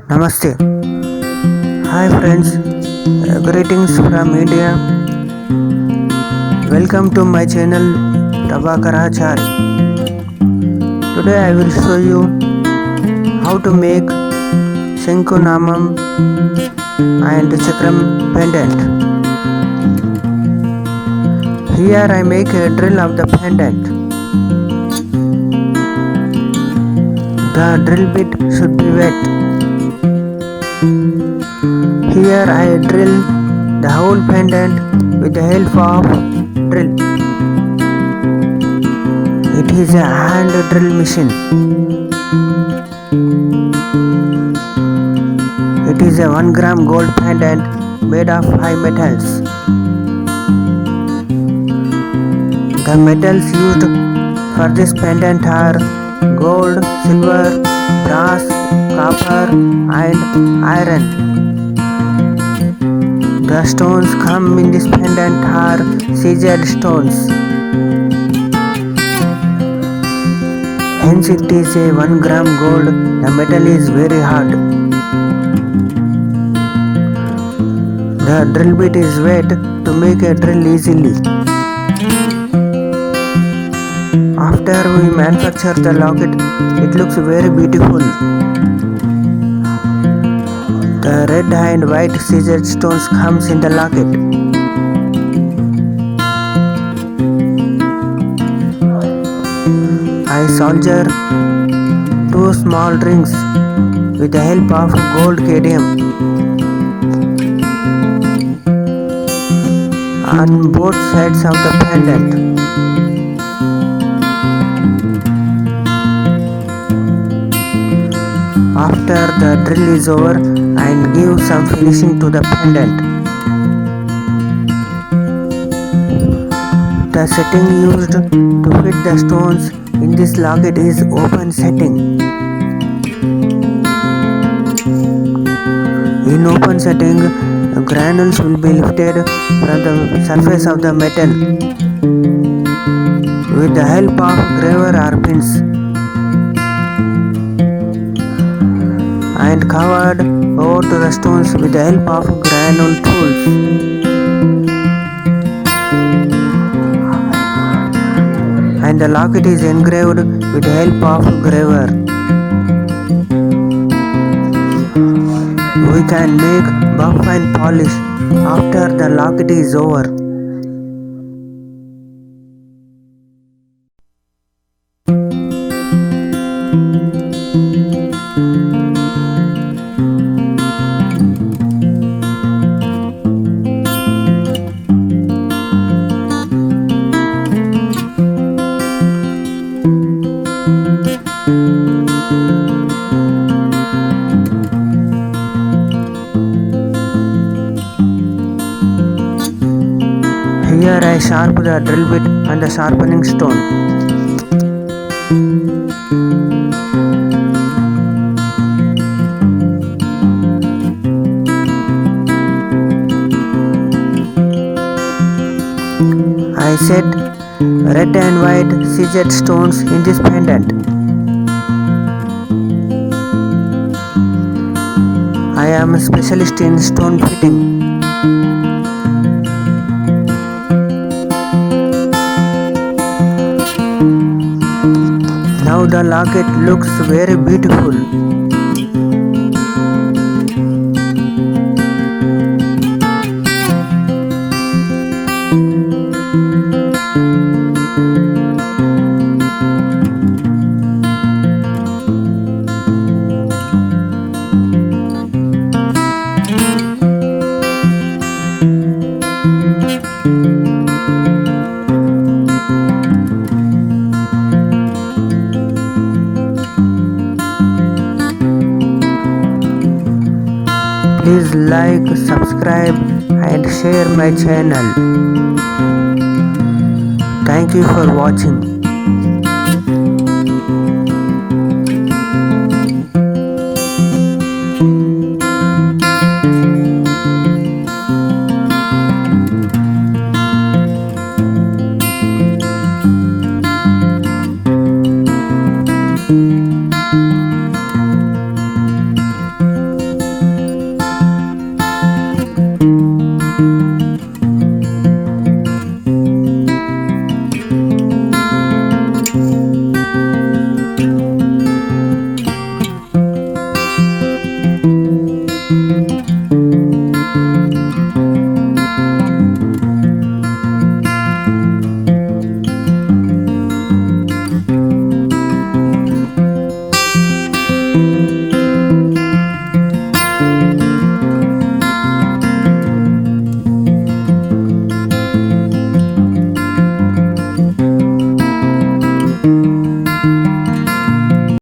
Namaste. Hi friends, greetings from India. Welcome to my channel Prabhaker. Today I will show you how to make shanku, namam and chakra pendant. Here I make a drill of the pendant. The drill bit should be wet. Here I drill the whole pendant with the help of drill. It is a hand drill machine. It is a 1 gram gold pendant made of 5 metals. The metals used for this pendant are gold, silver, brass, copper and iron. The stones come in this pendant are seasoned stones. Hence it is a 1 gram gold. The metal is very hard. The drill bit is wet to make a drill easily. After we manufacture the locket, it looks very beautiful. The red and white seasoned stones comes in the locket. I solder 2 small rings with the help of gold cadmium on both sides of the pendant. After the drill is over, and give some finishing to the pendant. The setting used to fit the stones in this locket is open setting. In open setting, the granules will be lifted from the surface of the metal with the help of graver or pins and covered over to the stones with the help of granule tools. And the locket is engraved with the help of graver. We can make buff and polish after the locket is over. Here I sharp the drill bit and the sharpening stone. I set red and white seasoned stones in this pendant. I am a specialist in stone fitting. Now the locket looks very beautiful. Please like, subscribe and share my channel. Thank you for watching.